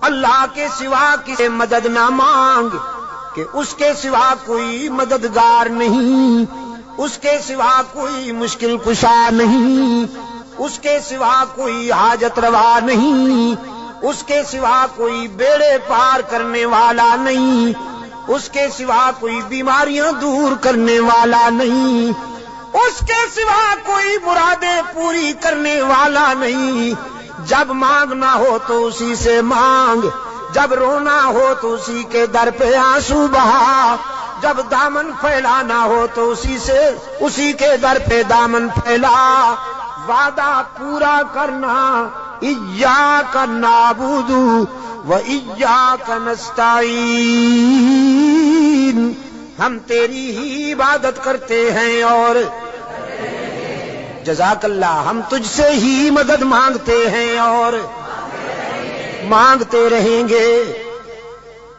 اللہ کے سوا کسی مدد نہ مانگ کہ اس کے سوا کوئی مددگار نہیں، اس کے سوا کوئی مشکل کشا نہیں، اس کے سوا کوئی حاجت روا نہیں، اس کے سوا کوئی بیڑے پار کرنے والا نہیں، اس کے سوا کوئی بیماریاں دور کرنے والا نہیں، اس کے سوا کوئی مرادیں پوری کرنے والا نہیں۔ جب مانگنا ہو تو اسی سے مانگ، جب رونا ہو تو اسی کے در پہ آنسو بہا، جب دامن پھیلانا ہو تو اسی کے در پہ دامن پھیلا۔ وعدہ پورا کرنا، ایاک نعبد و ایاک نستعین، ہم تیری ہی عبادت کرتے ہیں اور جزاک اللہ، ہم تجھ سے ہی مدد مانگتے ہیں اور مانگتے رہیں گے۔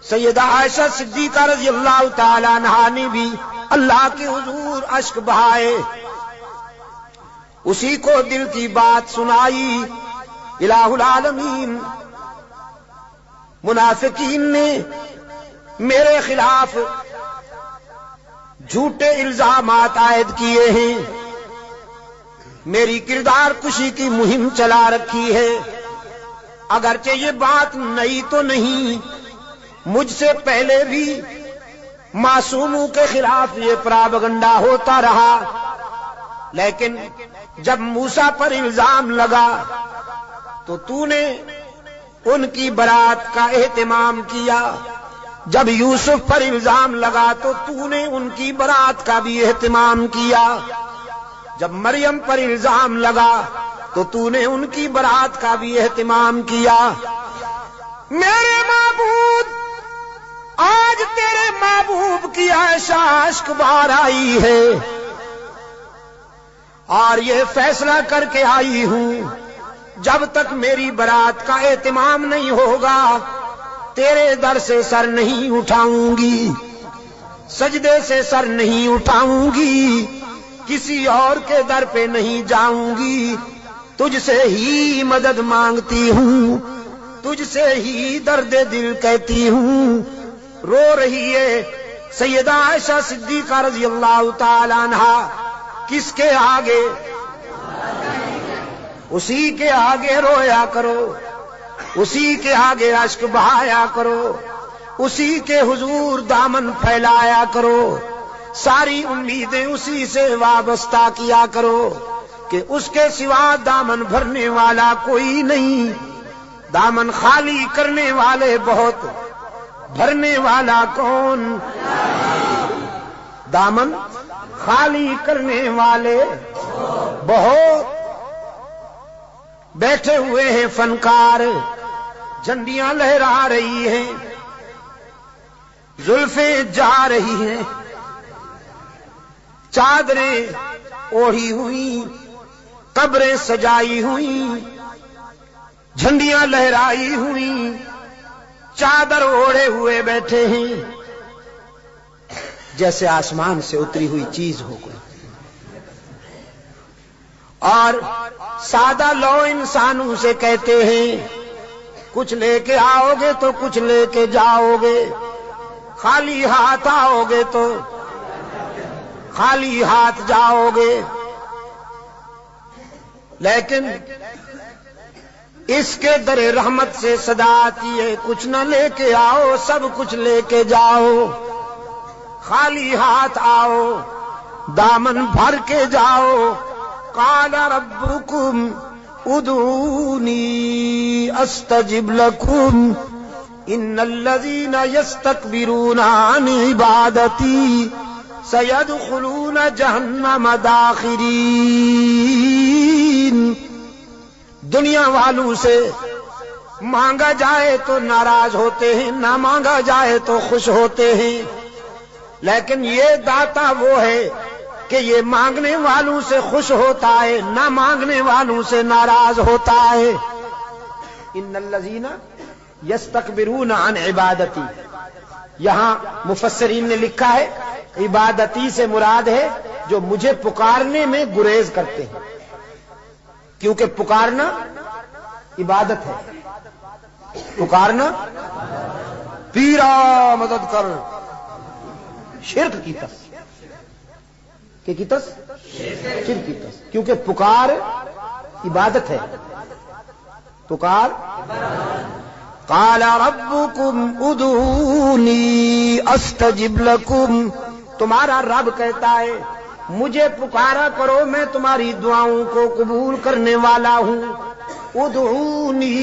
سیدہ عائشہ صدیقہ رضی اللہ تعالی عنہا نے بھی اللہ کے حضور اشک بہائے، اسی کو دل کی بات سنائی۔ الہ العالمین منافقین نے میرے خلاف جھوٹے الزامات عائد کیے ہیں، میری کردار کشی کی مہم چلا رکھی ہے۔ اگرچہ یہ بات نئی تو نہیں، مجھ سے پہلے بھی معصوموں کے خلاف یہ پراپگنڈا ہوتا رہا، لیکن جب موسیٰ پر الزام لگا تو نے ان کی برات کا اہتمام کیا، جب یوسف پر الزام لگا تو نے ان کی برات کا بھی اہتمام کیا، جب مریم پر الزام لگا تو نے ان کی برات کا بھی اہتمام کیا۔ میرے معبود، آج تیرے محبوب کی عائشہ اشک بار آئی ہے اور یہ فیصلہ کر کے آئی ہوں، جب تک میری برات کا اہتمام نہیں ہوگا تیرے در سے سر نہیں اٹھاؤں گی، سجدے سے سر نہیں اٹھاؤں گی، کسی اور کے در پہ نہیں جاؤں گی، تجھ سے ہی مدد مانگتی ہوں، تجھ سے ہی درد دل کہتی ہوں۔ رو رہی ہے سیدہ عائشہ صدیقہ رضی اللہ تعالی عنہا، کس کے آگے؟ اسی کے آگے رویا کرو، اسی کے آگے اشک بہایا کرو، اسی کے حضور دامن پھیلایا کرو، ساری امیدیں اسی سے وابستہ کیا کرو کہ اس کے سوا دامن بھرنے والا کوئی نہیں، دامن خالی کرنے والے بہت، بھرنے والا کون؟ دامن خالی کرنے والے بہت۔ بیٹھے ہوئے ہیں فنکار، جھنڈیاں لہرا رہی ہیں، زلفیں جا رہی ہیں، چادریں اوڑھی ہوئی، قبریں سجائی ہوئی، جھنڈیاں لہرائی ہوئی، چادر اوڑھے ہوئے بیٹھے ہیں، جیسے آسمان سے اتری ہوئی چیز ہو گئی۔ اور سادہ لو انسانوں سے کہتے ہیں کچھ لے کے آؤ گے تو کچھ لے کے جاؤ گے، خالی ہاتھ آؤ گے تو خالی ہاتھ جاؤ گے، لیکن اس کے در رحمت سے صدا آتی ہے کچھ نہ لے کے آؤ، سب کچھ لے کے جاؤ، خالی ہاتھ آؤ، دامن بھر کے جاؤ۔ قال ربکم ادعونی استجب لکم ان الذین یستکبرون عن عبادتی سیدخلون جہنم داخرین۔ دنیا والوں سے مانگا جائے تو ناراض ہوتے ہیں، نہ مانگا جائے تو خوش ہوتے ہیں، لیکن یہ داتا وہ ہے کہ یہ مانگنے والوں سے خوش ہوتا ہے، نہ مانگنے والوں سے ناراض ہوتا ہے۔ ان الذین یستکبرون عن عبادتی، یہاں مفسرین نے لکھا ہے عبادتی سے مراد ہے جو مجھے پکارنے میں گریز کرتے ہیں، کیونکہ پکارنا عبادت ہے، پکارنا پیرا مدد کر، شرک کی تس کہ کی تس شرک کی تس، کیونکہ پکار عبادت ہے، پکار قال ربکم ادعونی استجب لکم، تمہارا رب کہتا ہے مجھے پکارا کرو میں تمہاری دعاؤں کو قبول کرنے والا ہوں، ادعونی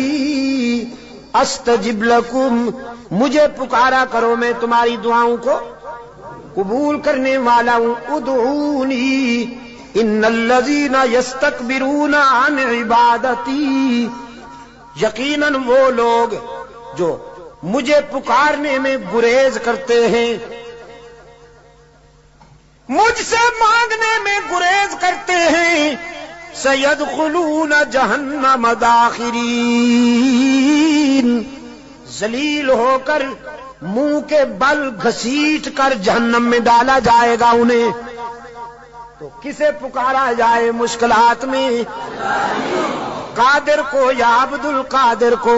استجب لکم، مجھے پکارا کرو میں تمہاری دعاؤں کو قبول کرنے والا ہوں، ادعونی ان الذین یستکبرون عن عبادتی، یقیناً وہ لوگ جو مجھے پکارنے میں گریز کرتے ہیں، مجھ سے مانگنے میں گریز کرتے ہیں، سیدخلون جہنم داخرین، ذلیل ہو کر منہ کے بل گھسیٹ کر جہنم میں ڈالا جائے گا انہیں۔ تو کسے پکارا جائے مشکلات میں؟ قادر کو یا عبد القادر کو؟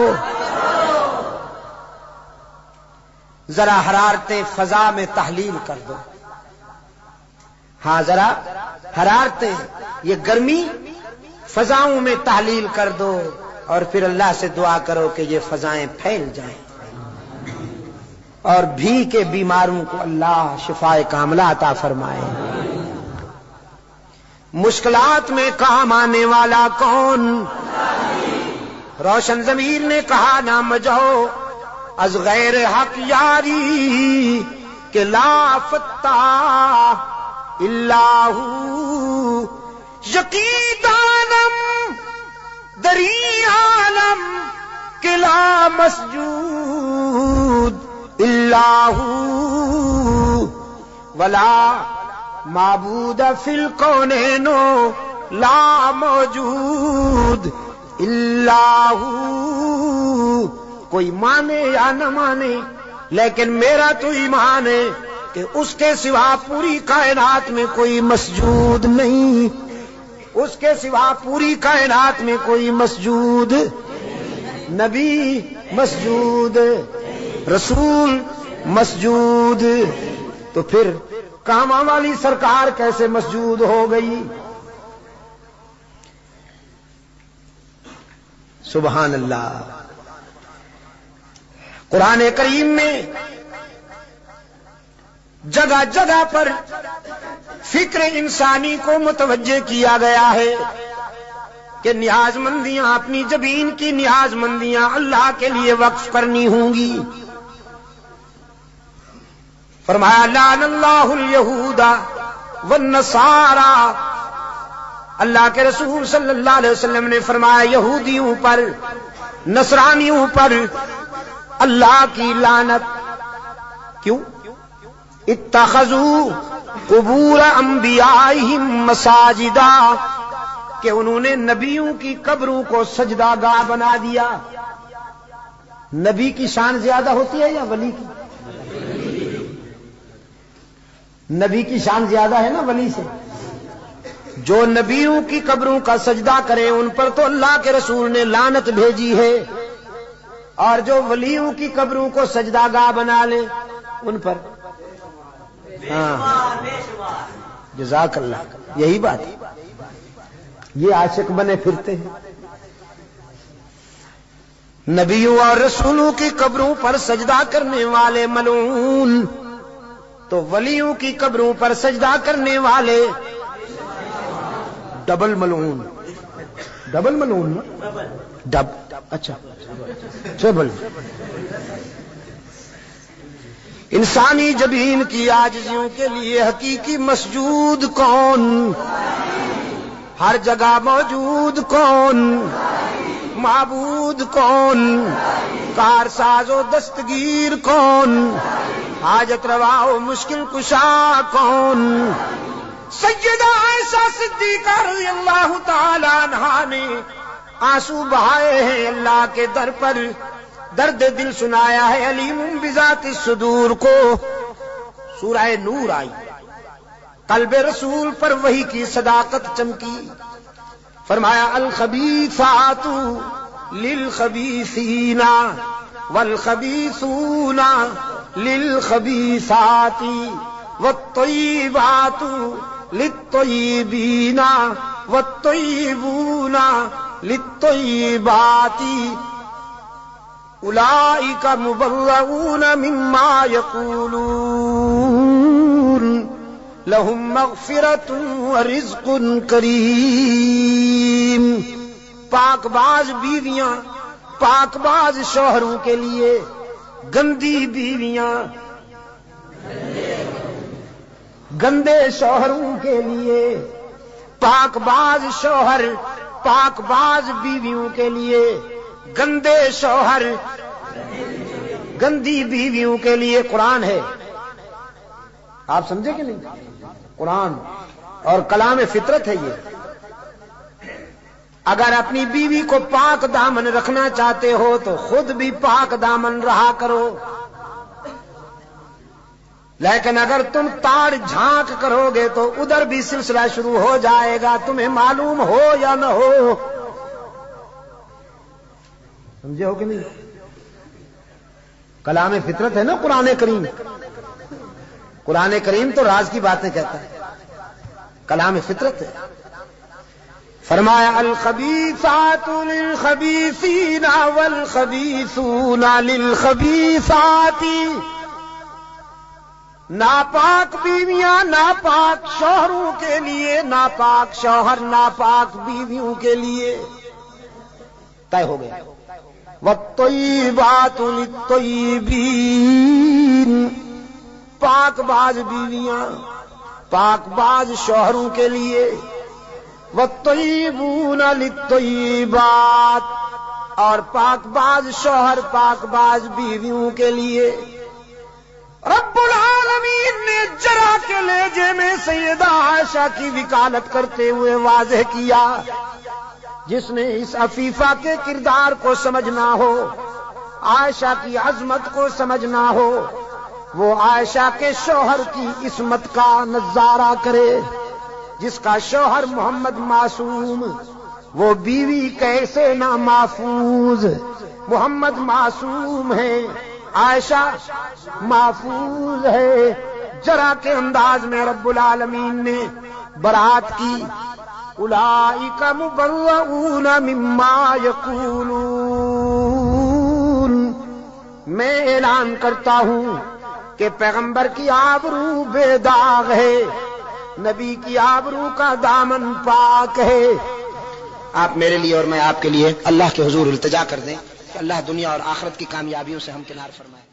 ذرا حرارت فضا میں تحلیل کر دو، ہاں ذرا حرارت یہ گرمی فضاؤں میں تحلیل کر دو، اور پھر اللہ سے دعا کرو کہ یہ فضائیں پھیل جائیں اور بھی کے بیماروں کو اللہ شفائے کاملہ عطا فرمائے۔ مشکلات میں کام آنے والا کون؟ روشن ضمیر نے کہا نہ مجھو از غیر حق یاری کہ لا فتح اللہ، یقیدانم دری عالم کہ لا مسجود اللہ، ولا معبود فی الکونین لا موجود اللہ، کوئی مانے یا نہ مانے لیکن میرا تو ایمان ہے کہ اس کے سوا پوری کائنات میں کوئی مسجود نہیں، اس کے سوا پوری کائنات میں کوئی مسجود، نبی مسجود، رسول مسجود، تو پھر کاما والی سرکار کیسے مسجود ہو گئی؟ سبحان اللہ۔ قرآن کریم میں جگہ جگہ پر فکر انسانی کو متوجہ کیا گیا ہے کہ نیاز مندیاں، اپنی جبین کی نیاز مندیاں اللہ کے لیے وقف کرنی ہوں گی۔ فرمایا لعن اللہ الیہود والنصارى، اللہ کے رسول صلی اللہ علیہ وسلم نے فرمایا یہودیوں پر، نصرانیوں پر اللہ کی لعنت۔ کیوں؟ اتخذوا قبور انبیائہم مساجدا، کہ انہوں نے نبیوں کی قبروں کو سجدہ گاہ بنا دیا۔ نبی کی شان زیادہ ہوتی ہے یا ولی کی؟ نبی کی شان زیادہ ہے نا ولی سے۔ جو نبیوں کی قبروں کا سجدہ کریں ان پر تو اللہ کے رسول نے لعنت بھیجی ہے، اور جو ولیوں کی قبروں کو سجدہ گاہ بنا لے ان پر، ہاں جزاک اللہ، یہی بات ہے، یہ عاشق بنے پھرتے ہیں۔ نبیوں اور رسولوں کی قبروں پر سجدہ کرنے والے ملعون، تو ولیوں کی قبروں پر سجدہ کرنے والے ڈبل ملعون۔ ڈبل ملعون نا؟ ڈب، اچھا ٹریبل۔ انسانی جبین کی عاجزیوں کے لیے حقیقی مسجود کون؟ ہر جگہ موجود کون؟ معبود کون؟ کارساز و دستگیر کون؟ حاجت روا و مشکل کشا کون؟ سیدہ عائشہ صدیقہ رضی اللہ تعالی عنہا نے آنسو بہائے ہیں اللہ کے در پر، درد دل سنایا ہے علیم بذات الصدور کو۔ سورہ نور آئی، قلب رسول پر وحی کی صداقت چمکی، فرمایا الخبیثات للخبیثین والخبیثون للخبیثات والطیبات للطیبین والطیبون للطیبات اولئک مبرؤون مما یقولون لہم مغفرۃ ورزق کریم. پاک باز بیویاں پاک باز شوہروں کے لیے، گندی بیویاں گندے شوہروں کے لیے، پاک باز شوہر پاک باز بیویوں کے لیے، گندے شوہر گندی بیویوں کے لیے قرآن ہے. آپ سمجھے کہ نہیں؟ قرآن اور کلام فطرت ہے یہ. اگر اپنی بیوی کو پاک دامن رکھنا چاہتے ہو تو خود بھی پاک دامن رہا کرو، لیکن اگر تم تاڑ جھانک کرو گے تو ادھر بھی سلسلہ شروع ہو جائے گا، تمہیں معلوم ہو یا نہ ہو. سمجھے ہو کہ نہیں؟ کلام فطرت ہے نا قرآن کریم. قرآن کریم تو راز کی باتیں کہتا ہے، کلام فطرت ہے. فرمایا الخبیثات للخبیثین والخبیثون للخبیثات. ناپاک بیویاں ناپاک شوہروں کے لیے، ناپاک شوہر ناپاک بیویوں کے لیے. طے ہو گیا. والطیبات للطیبین. پاک باز بیویاں پاک باز شوہروں کے لیے، والطیبون للطیبات، اور پاک باز شوہر پاک باز بیویوں کے لیے. رب العالمین نے جرا کے لہجے میں سیدہ عائشہ کی وکالت کرتے ہوئے واضح کیا. جس نے اس عفیفہ کے کردار کو سمجھنا ہو، عائشہ کی عظمت کو سمجھنا ہو، وہ عائشہ کے شوہر کی عصمت کا نظارہ کرے. جس کا شوہر محمد معصوم، وہ بیوی کیسے نہ محفوظ. محمد معصوم ہے، عائشہ محفوظ ہے. جرا کے انداز میں رب العالمین نے برات کی. اولئک مبرؤون مما یقولون. میں اعلان کرتا ہوں کہ پیغمبر کی آبرو بے داغ ہے، نبی کی آبرو کا دامن پاک ہے. آپ میرے لیے اور میں آپ کے لیے اللہ کے حضور التجا کر دیں کہ اللہ دنیا اور آخرت کی کامیابیوں سے ہمکنار فرمائے.